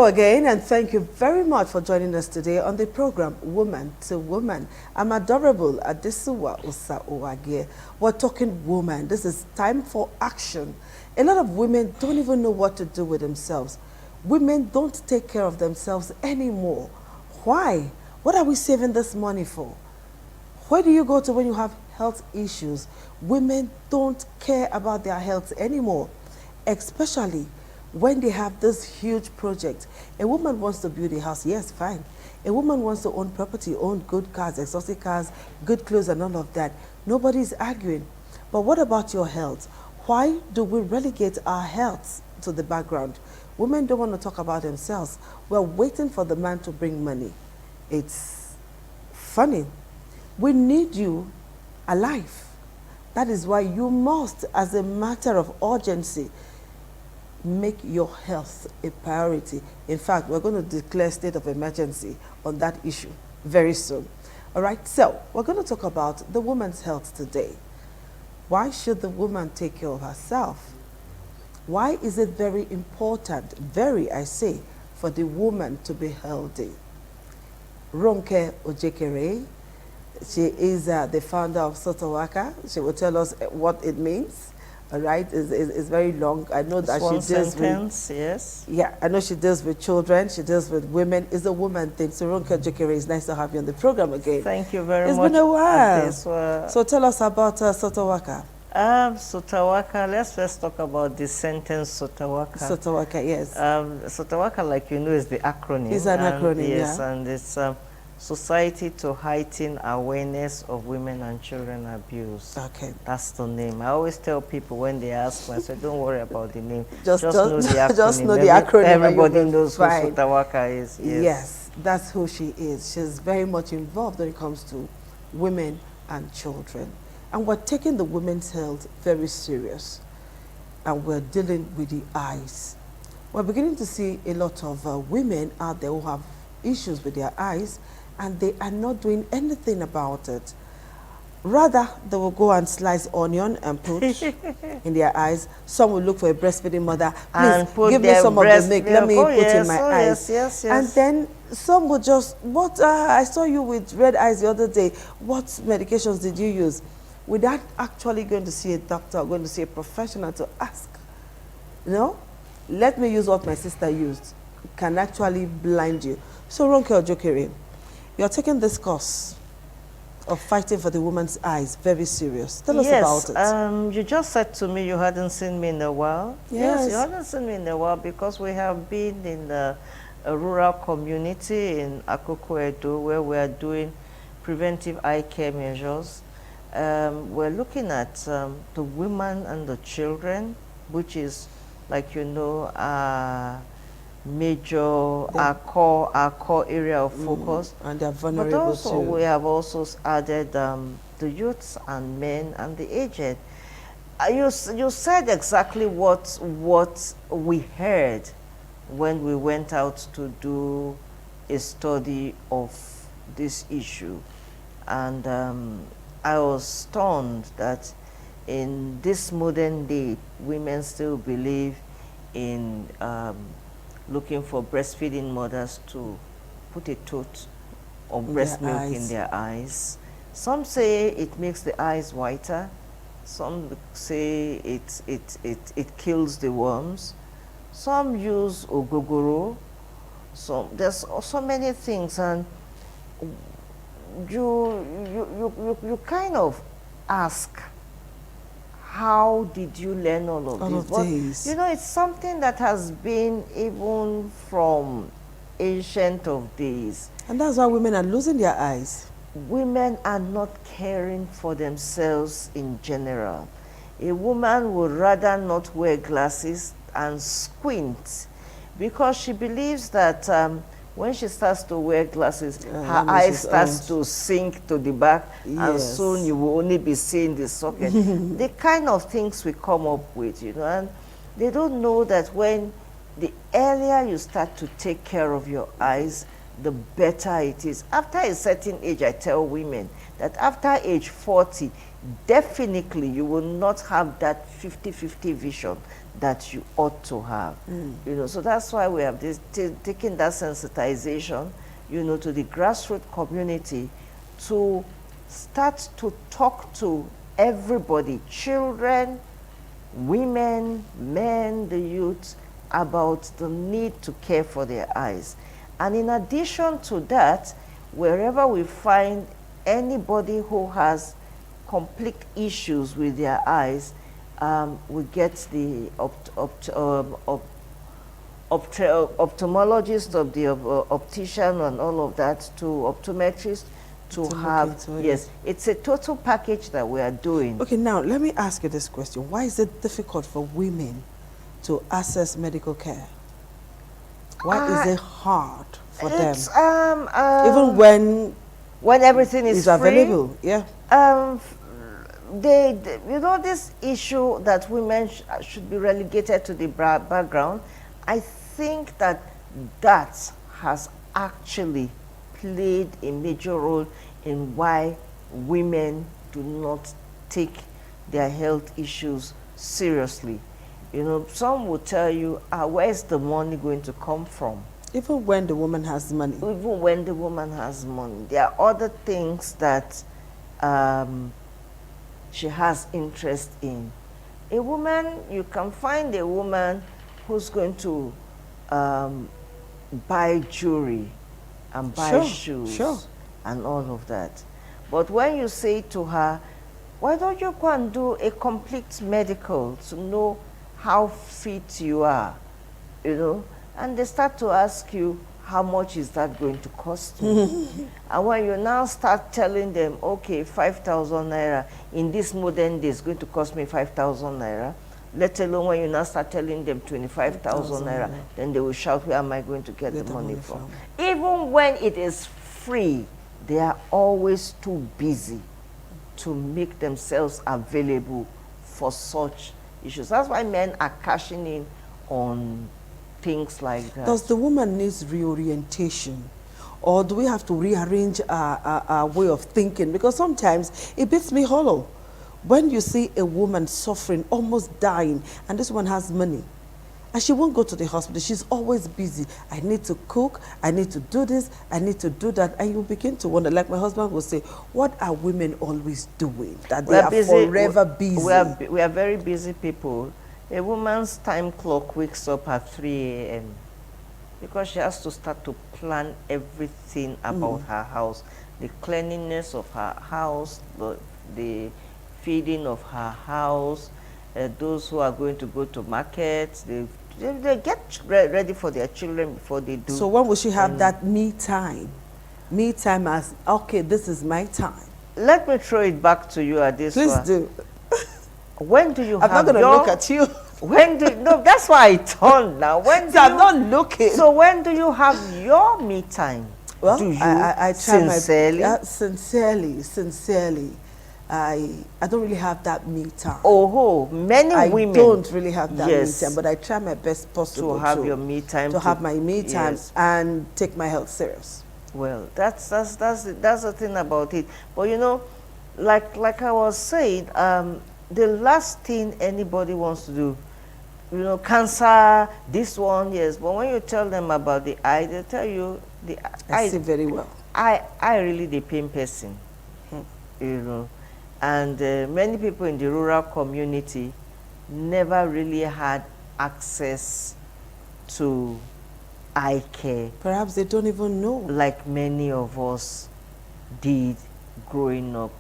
Hello again, and thank you very much for joining us today on the program Woman to Woman. I'm adorable Adisuwa Usa Uwage. We're talking woman. This is time for action. A lot of women don't even know what to do with themselves. Women don't take care of themselves anymore. Why? What are we saving this money for? Where do you go to when you have health issues? Women don't care about their health anymore, especially when they have this huge project. A woman wants to build a house, yes, fine. A woman wants to own property, own good cars, exotic cars, good clothes and all of that. Nobody's arguing. But what about your health? Why do we relegate our health to the background? Women don't want to talk about themselves. We're waiting for the man to bring money. It's funny. We need you alive. That is why you must, as a matter of urgency, make your health a priority. In fact, we're going to declare state of emergency on that issue very soon. All right, so we're going to talk about the woman's health today. Why should the woman take care of herself? Why is it very important, I say, for the woman to be healthy? Ronke Ojekere, she is the founder of Sotawaka. She will tell us what it means. All right, it's very long. I know that she deals with, yes. Yeah, I know she deals with children. She deals with women. It's a woman thing. So Ronke Ojekere, it's nice to have you on the program again. Thank you very much. It's been a while. So tell us about Sotawaka. Sotawaka, let's first talk about the sentence Sotawaka. Sotawaka, yes. Sotawaka, like you know, is the acronym. It's an acronym, yes, yeah. And it's Society to Heighten Awareness of Women and Children Abuse. Okay. That's the name. I always tell people when they ask me, I say, don't worry about the name. Just know the acronym. Just know the acronym. Everybody knows who Sotawaka is. Yes, that's who she is. She's very much involved when it comes to women and children. And we're taking the women's health very serious. And we're dealing with the eyes. We're beginning to see a lot of women out there who have issues with their eyes, and they are not doing anything about it. Rather, they will go and slice onion and put in their eyes. Some will look for a breastfeeding mother. Please, give me some of the milk. Let me put in my eyes. Yes. And then some will just, I saw you with red eyes the other day. What medications did you use? Without actually going to see a doctor or going to see a professional to ask. No? Let me use what my sister used. Can actually blind you. So Ronke Ojekere, you're taking this course of fighting for the woman's eyes very serious. Tell us about it. You just said to me you hadn't seen me in a while. Yes, you hadn't seen me in a while because we have been in a rural community in Akoko Edo where we are doing preventive eye care measures. We're looking at the women and the children, which is, like you know, our core area of focus. And they're vulnerable but also too. We have also added the youths and men and the aged. You said exactly what we heard when we went out to do a study of this issue, and I was stunned that in this modern day, women still believe in looking for breastfeeding mothers to put a tot of breast milk in their eyes. Some say it makes the eyes whiter. Some say it kills the worms. Some use ogogoro. There's so many things, and you kind of ask, how did you learn all of this? You know, it's something that has been even from ancient of days. And that's why women are losing their eyes. Women are not caring for themselves in general. A woman would rather not wear glasses and squint because she believes that when she starts to wear glasses, her eyes starts to sink to the back, and soon you will only be seeing the socket. The kind of things we come up with, you know, and they don't know that when the earlier you start to take care of your eyes, the better it is. After a certain age, I tell women that after age 40, definitely you will not have that 50-50 vision that you ought to have. You know, so that's why we have this taking that sensitization, you know, to the grassroots community to start to talk to everybody, children, women, men, the youth, about the need to care for their eyes. And in addition to that, wherever we find anybody who has complete issues with their eyes, we get the ophthalmologist, of the optician and all of that, to optometrist, to have, yes, it's a total package that we are doing. Okay, now let me ask you this question. Why is it difficult for women to access medical care? Why is it hard for them? Even when everything is available, yeah. You know, this issue that women should be relegated to the background, I think that has actually played a major role in why women do not take their health issues seriously. You know, some will tell you, where's the money going to come from? Even when the woman has money. Even when the woman has money. There are other things that she has interest in. A woman, you can find a woman who's going to buy jewelry and buy shoes and all of that. But when you say to her, why don't you go and do a complete medical to know how fit you are, you know? And they start to ask you, how much is that going to cost me? And when you now start telling them, okay, 5,000 naira, in this modern day, it's going to cost me 5,000 naira, let alone when you now start telling them 25,000 naira, then they will shout, where am I going to get the money from? Even when it is free, they are always too busy to make themselves available for such issues. That's why men are cashing in on things like that. Does the woman need reorientation? Or do we have to rearrange our way of thinking? Because sometimes it beats me hollow. When you see a woman suffering, almost dying, and this one has money, and she won't go to the hospital, she's always busy. I need to cook, I need to do this, I need to do that. And you begin to wonder, like my husband will say, what are women always doing? That they are forever busy. We are very busy people. A woman's time clock wakes up at 3 a.m. because she has to start to plan everything about her house, the cleanliness of her house, the feeding of her house, those who are going to go to markets, they get ready for their children before they do. So when will she have that me time? Me time as, okay, this is my time. Let me throw it back to you at this Please do. When do you have I'm not going to look at you. When do no? That's why I turned now. When do I'm not looking. So when do you have your me time? Well, do you I try sincerely? Sincerely, I don't really have that me time. Oh, many women don't really have that me time, but I try my best possible to have your me time. To have my me time and take my health serious. Well, that's the thing about it. But you know, like I was saying, the last thing anybody wants to do, you know, cancer, this one, yes. But when you tell them about the eye, they tell you the I see very well. I really the pain person, you know. And many people in the rural community never really had access to eye care. Perhaps they don't even know. Like many of us did growing up.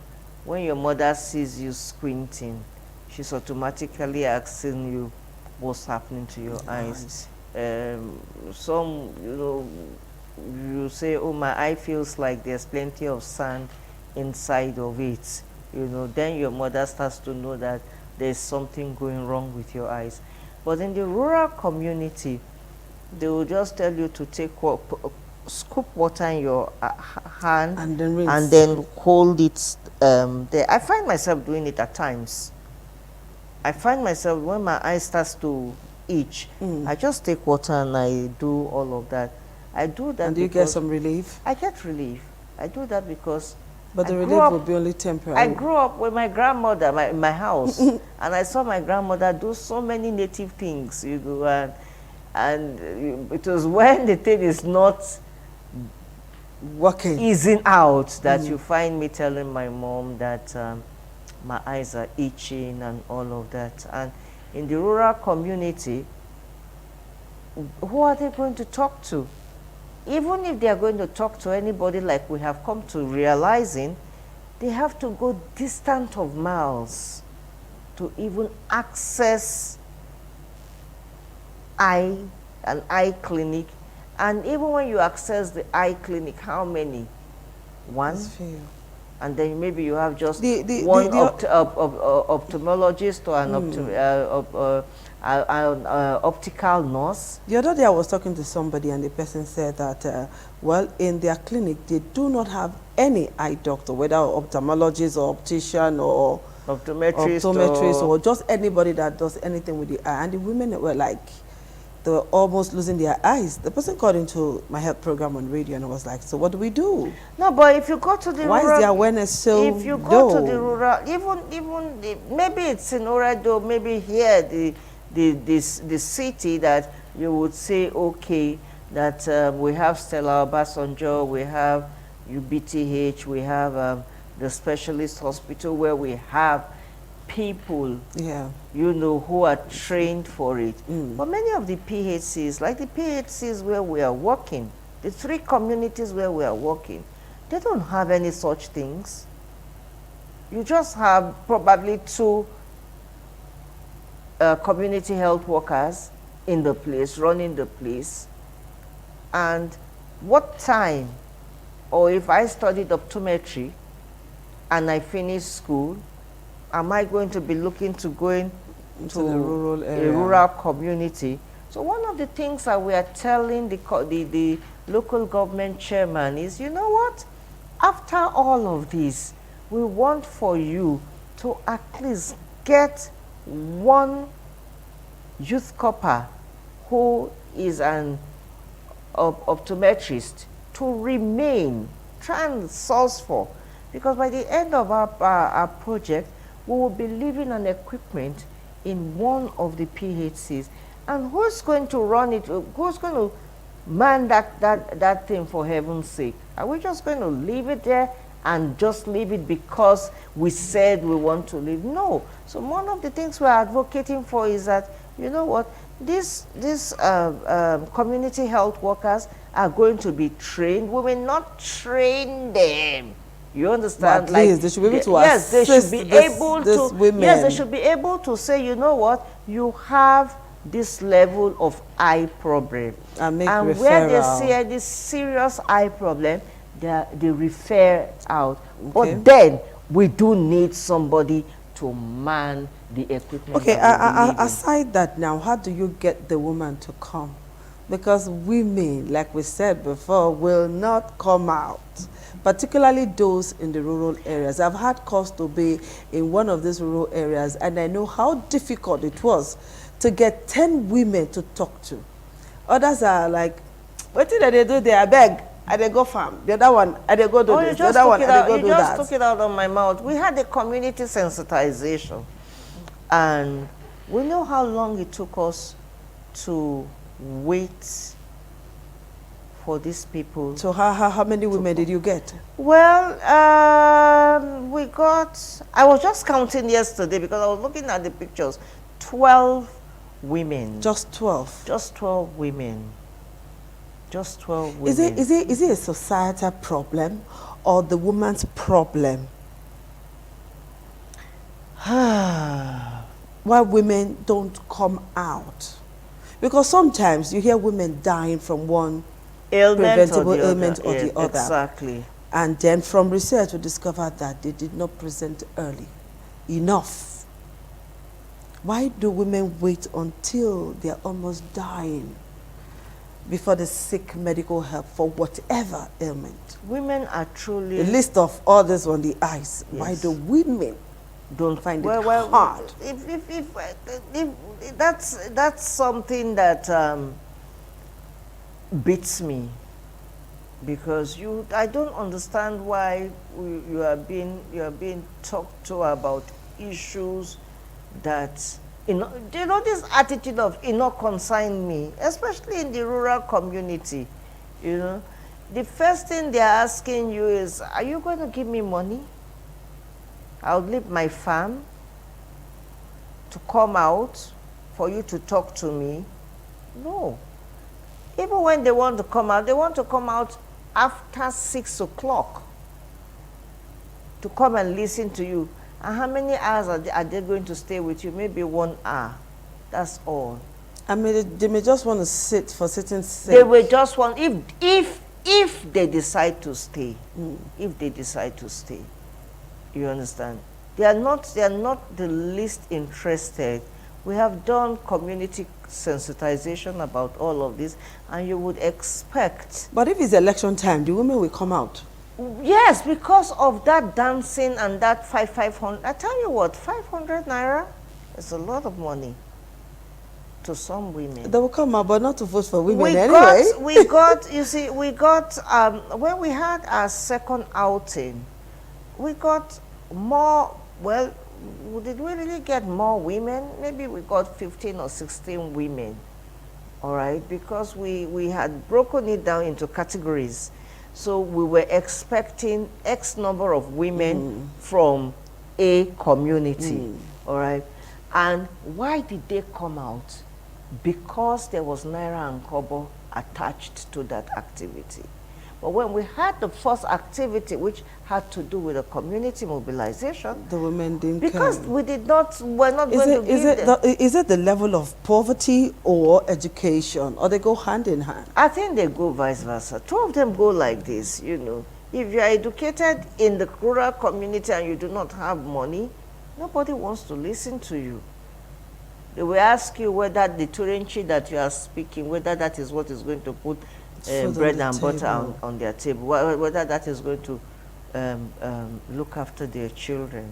When your mother sees you squinting, she's automatically asking you what's happening to your eyes. Some, you know, you say, oh, my eye feels like there's plenty of sand inside of it. You know, then your mother starts to know that there's something going wrong with your eyes. But in the rural community, they will just tell you to take scoop water in your hand and then rinse. And then hold it there. I find myself doing it at times. I find myself, when my eye starts to itch, I just take water and I do all of that. I do that. And do you get some relief? I get relief. I do that because But the I grew relief up- will be only temporary. I grew up with my grandmother in my house, and I saw my grandmother do so many native things, you know, and it was when the thing is not Working. easing out that you find me telling my mom that my eyes are itching and all of that. And in the rural community, who are they going to talk to? Even if they are going to talk to anybody, like we have come to realizing, they have to go distant of miles to even access an eye clinic. And even when you access the eye clinic, how many? One? That's fair. And then maybe you have just one ophthalmologist or an optical nurse. The other day I was talking to somebody and the person said that, well, in their clinic, they do not have any eye doctor, whether ophthalmologist or optician or optometrist or just anybody that does anything with the eye. And the women were like, they were almost losing their eyes. The person called into my health program on radio and I was like, so what do we do? No, but if you go to the Why rural, is the awareness so if you go low? to the rural, maybe it's in Oredo, maybe here, the city, that you would say, okay, that we have Stella Obasanjo, we have UBTH, we have the specialist hospital where we have people, you know, who are trained for it. But many of the PHCs, like the PHCs where we are working, the 3 communities where we are working, they don't have any such things. You just have probably 2 community health workers in the place, running the place. And what time, or if I studied optometry and I finished school, am I going to be looking to going to the rural area, a rural community? So one of the things that we are telling the local government chairman is, you know what? After all of this, we want for you to at least get one youth corper who is an optometrist to remain, try and source for. Because by the end of our project, we will be leaving an equipment in one of the PHCs. And who's going to run it? Who's going to man that thing, for heaven's sake? Are we just going to leave it there and just leave it because we said we want to leave? No. So one of the things we're advocating for is that, you know what, these community health workers are going to be trained. We will not train them. You understand? But at least they should be able to yes, they should be able to. women. Yes, they should be able to say, you know what, you have this level of eye problem, and where they see any serious eye problem, they refer out. Okay. But then we do need somebody to man the equipment. Okay, aside that now, how do you get the woman to come? Because women, like we said before, will not come out, particularly those in the rural areas. I've had cause to be in one of these rural areas, and I know how difficult it was to get 10 women to talk to. Others are like, what did they do there? I beg, I they go farm. The other one, I they go do this. The other one, I they go do that. You just took it out of my mouth. We had a community sensitization, and we know how long it took us to wait for these people. So how many women did you get? Well, we got, I was just counting yesterday because I was looking at the pictures, 12 women. Just 12? Just 12 women. Just 12 women. Is it a societal problem or the woman's problem? Why women don't come out? Because sometimes you hear women dying from one preventable ailment or the other. Exactly. And then from research we discovered that they did not present early enough. Why do women wait until they're almost dying before they seek medical help for whatever ailment? Women are truly... The list of others on the eyes. Yes. Why do women don't find it hard? If that's something that beats me. because I don't understand why you are being talked to about issues that, this attitude of it not concern me, especially in the rural community. The first thing they're asking you is, are you going to give me money? I'll leave my farm to come out for you to talk to me. No. Even when they want to come out, they want to come out after 6 o'clock to come and listen to you. And how many hours are they going to stay with you? Maybe 1 hour. That's all. I mean, they may just want to sit for sitting's sake. They will just want, if they decide to stay, if they decide to stay, you understand? They are not the least interested. We have done community sensitization about all of this, and you would expect. But if it's election time, the women will come out. Yes, because of that dancing and that 500. I tell you what, 500 naira is a lot of money to some women. They will come out, but not to vote for women we anyway. We got, you see, when we had our second outing, we got more, well, did we really get more women? Maybe we got 15 or 16 women, all right, because we had broken it down into categories. So we were expecting X number of women from a community, all right? And why did they come out? Because there was Naira and Kobo attached to that activity. But when we had the first activity, which had to do with a community mobilization, the women didn't because care. we're not going to give them. Is it the level of poverty or education, or they go hand in hand? I think they go vice versa. Two of them go like this, If you are educated in the rural community and you do not have money, nobody wants to listen to you. They will ask you whether the Turenchi that you are speaking, whether that is what is going to put bread and butter on their table, whether that is going to look after their children.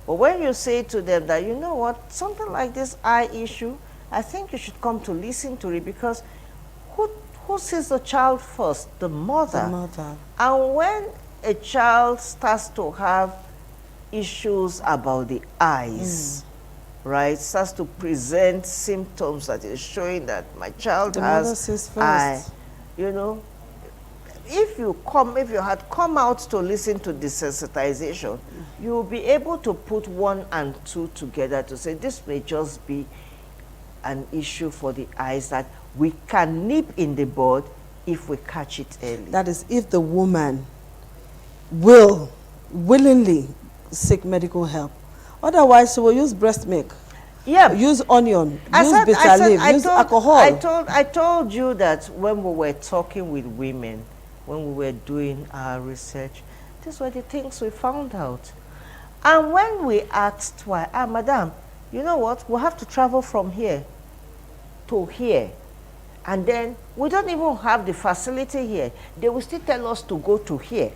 But when you say to them that, you know what, something like this eye issue, I think you should come to listen to it, because who sees the child first? The mother. The mother. And when a child starts to have issues about the eyes, right, starts to present symptoms that is showing that my child has eye, if you had come out to listen to desensitization, you will be able to put 1 and 2 together to say this may just be an issue for the eyes that we can nip in the bud if we catch it early. That is, if the woman will willingly seek medical help. Otherwise, she will use breast milk. Yeah. Use onion, use bitter leaf, use alcohol. I told you that when we were talking with women, when we were doing our research, these were the things we found out. And when we asked why, madam, you know what, we'll have to travel from here to here. And then we don't even have the facility here. They will still tell us to go to here.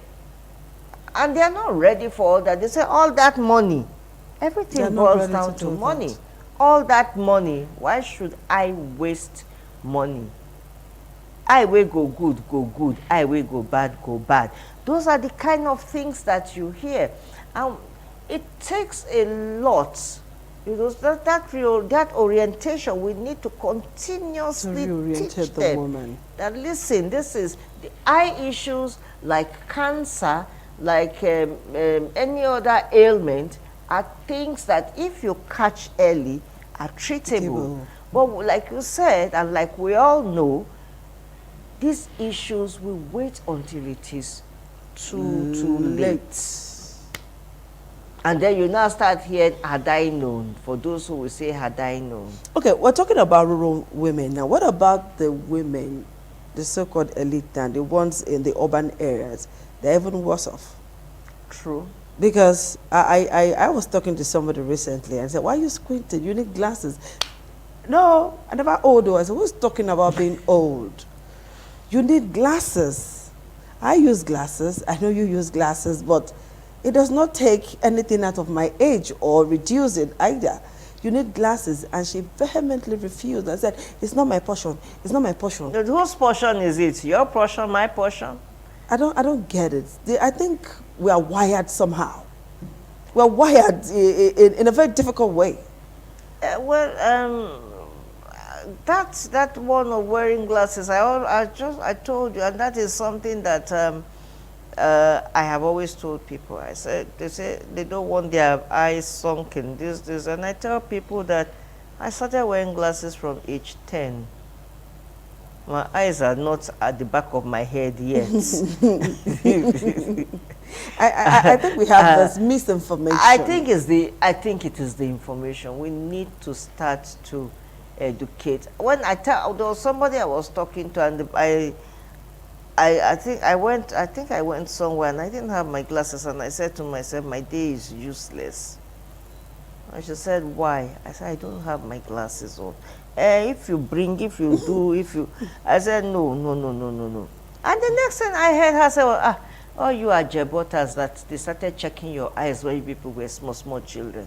And they're not ready for all that. They say all that money, everything boils down to money. All that money, why should I waste money? I will go good. I will go bad. Those are the kind of things that you hear. And it takes a lot. That orientation, we need to continuously teach them woman that, listen, this is the eye issues like cancer, like any other ailment, are things that if you catch early are treatable. But like you said, and like we all know, these issues will wait until it is too late. And then you now start hearing, had I known, for those who will say, had I known. Okay, we're talking about rural women now. What about the women, the so-called elite and the ones in the urban areas? They're even worse off. True. Because I was talking to somebody recently and said, why are you squinting? You need glasses. No, I never old. I said, who's talking about being old? You need glasses. I use glasses. I know you use glasses, but it does not take anything out of my age or reduce it either. You need glasses. And she vehemently refused and said, it's not my portion. It's not my portion. Whose portion is it? Your portion, my portion? I don't get it. I think we are wired somehow. We are wired in a very difficult way. Well, that one of wearing glasses, I told you, and that is something that I have always told people. I said, they say they don't want their eyes sunk in this, and I tell people that I started wearing glasses from age 10. My eyes are not at the back of my head yet. I think we have this misinformation. I think it is the information. We need to start to educate. When there was somebody I was talking to, and I think I went somewhere and I didn't have my glasses, and I said to myself, my day is useless. And she said, why? I said, I don't have my glasses on. If you do, I said, no. And the next thing I heard her say, oh, you are jebotas, that they started checking your eyes when people were small children.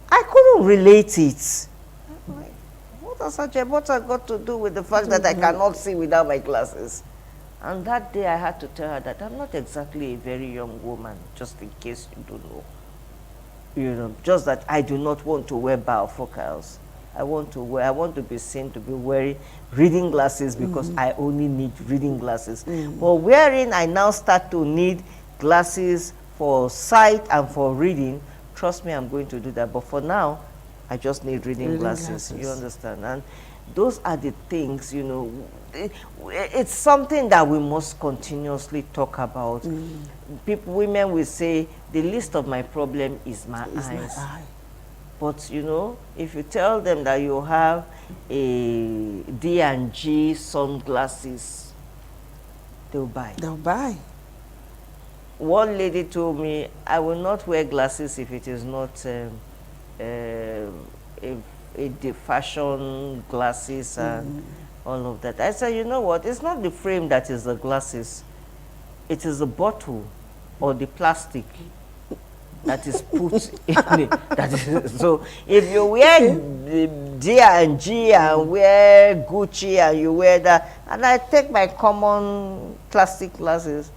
I couldn't relate it. What has a jebota got to do with the fact that I cannot see without my glasses? And that day I had to tell her that I'm not exactly a very young woman, just in case you don't know. You know, just that I do not want to wear bifocals. I want to be seen to be wearing reading glasses because I only need reading glasses. But wherein I now start to need glasses for sight and for reading, trust me, I'm going to do that. But for now, I just need reading glasses. You understand? And those are the things, you know, it's something that we must continuously talk about. Women will say, the least of my problem is my eyes. But, you know, if you tell them that you have a D&G sunglasses, they'll buy. They'll buy. One lady told me, I will not wear glasses if it is not the fashion glasses and all of that. I said, you know what, it's not the frame that is the glasses. It is the bottle or the plastic that is put in it. So if you wear D&G and wear Gucci and you wear that, and I take my common plastic glasses,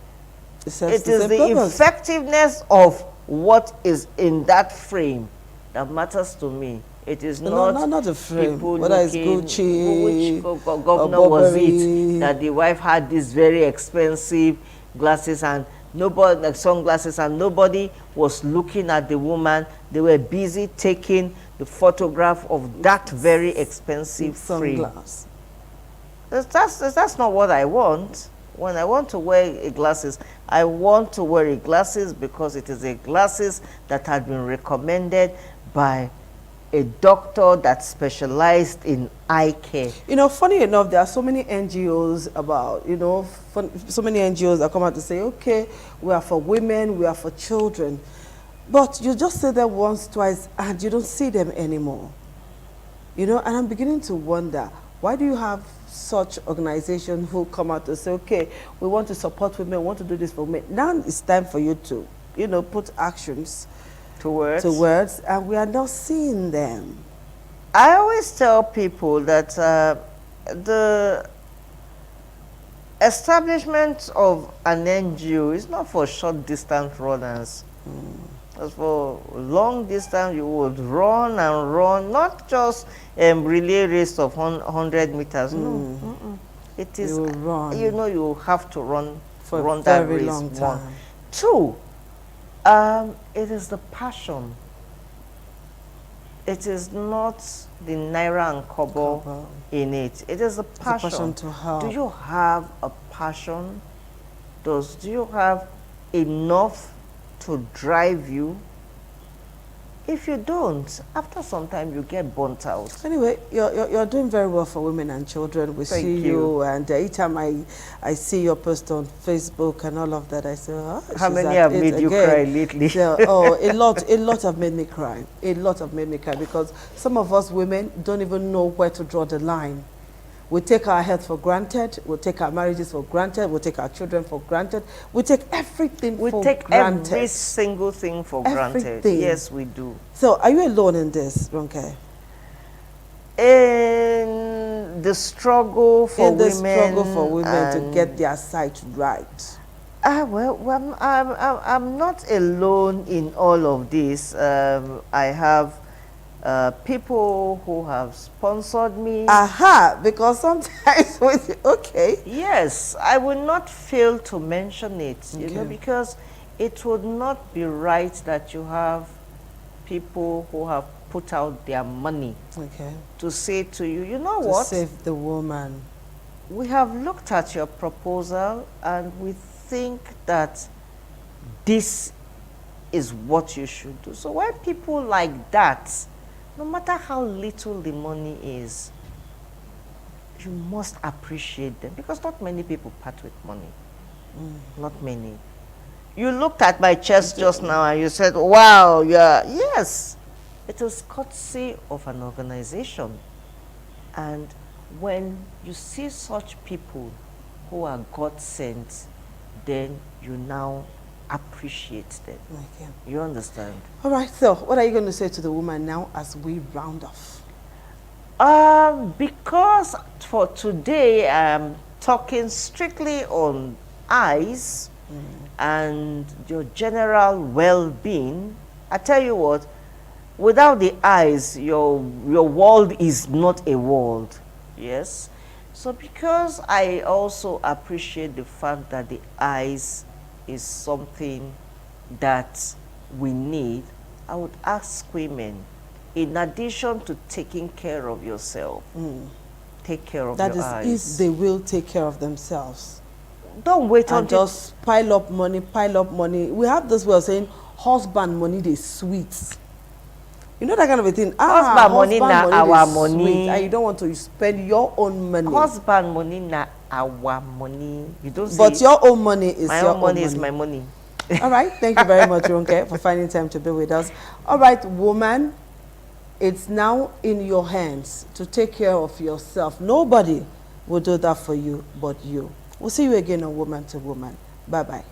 it is the effectiveness of what is in that frame that matters to me. It is not the frame. People whether it's looking, Gucci, which governor was it that the wife had these very expensive glasses and nobody, like sunglasses, and nobody was looking at the woman. They were busy taking the photograph of that very expensive frame. That's not what I want. When I want to wear glasses, I want to wear glasses because it is a glasses that had been recommended by a doctor that specialized in eye care. You know, funny enough, there are so many NGOs about, you know, so many NGOs that come out to say, okay, we are for women, we are for children. But you just say them once, twice, and you don't see them anymore. You know, and I'm beginning to wonder, why do you have such organizations who come out to say, okay, we want to support women, we want to do this for women. Now it's time for you to, you know, put actions towards, and we are not seeing them. I always tell people that the establishment of an NGO is not for short distance runners. As for long distance, you would run and run, not just relay race of 100 meters. No, it is, you know, you have to run that very race. Long time. One. Two, it is the passion. It is not the naira and kobo in it. It is the passion. It's a passion to help. Do you have a passion? Do you have enough to drive you? If you don't, after some time you get burnt out. Anyway, you're doing very well for women and children. We see you, and each time I see your post on Facebook and all of that, I say, oh, how many have made you cry lately? So, oh, a lot have made me cry. A lot have made me cry because some of us women don't even know where to draw the line. We take our health for granted. We take our marriages for granted. We take our children for granted. We take everything for granted. We take every single thing for granted. Yes, we do. So, are you alone in this, Ronke? In the struggle for in the women. struggle for women to get their sight right. Well, I'm not alone in all of this. I have people who have sponsored me. Aha, because sometimes, okay. Yes, I will not fail to mention it, you know, Okay. because it would not be right that you have people who have put out their money Okay. to say to you, you know To what? save the woman. We have looked at your proposal and we think that this is what you should do. So when people like that, no matter how little the money is, you must appreciate them, because not many people part with money. Not many. You looked at my chest just now and you said, wow, yeah, yes. It was courtesy of an organization. And when you see such people who are God sent, then you now appreciate them. Okay. You understand? All right, so what are you going to say to the woman now as we round off? Because for today I'm talking strictly on eyes and your general well-being. I tell you what, without the eyes, your world is not a world. Yes. So because I also appreciate the fact that the eyes is something that we need, I would ask women, in addition to taking care of yourself, take care of That your is, eyes. if they will take care of themselves. Don't wait And until just pile up money, pile up money. We have this way of saying, husband money, they sweet. You know that kind of a thing. Husband money na they our sweet, money. and you don't want to spend your own money. husband money na our money. You don't say But your own money is my your own money is my money. All right. Thank you very much, Ronke, for finding time to be with us. All right, woman, it's now in your hands to take care of yourself. Nobody will do that for you but you. We'll see you again on Woman to Woman. Bye-bye.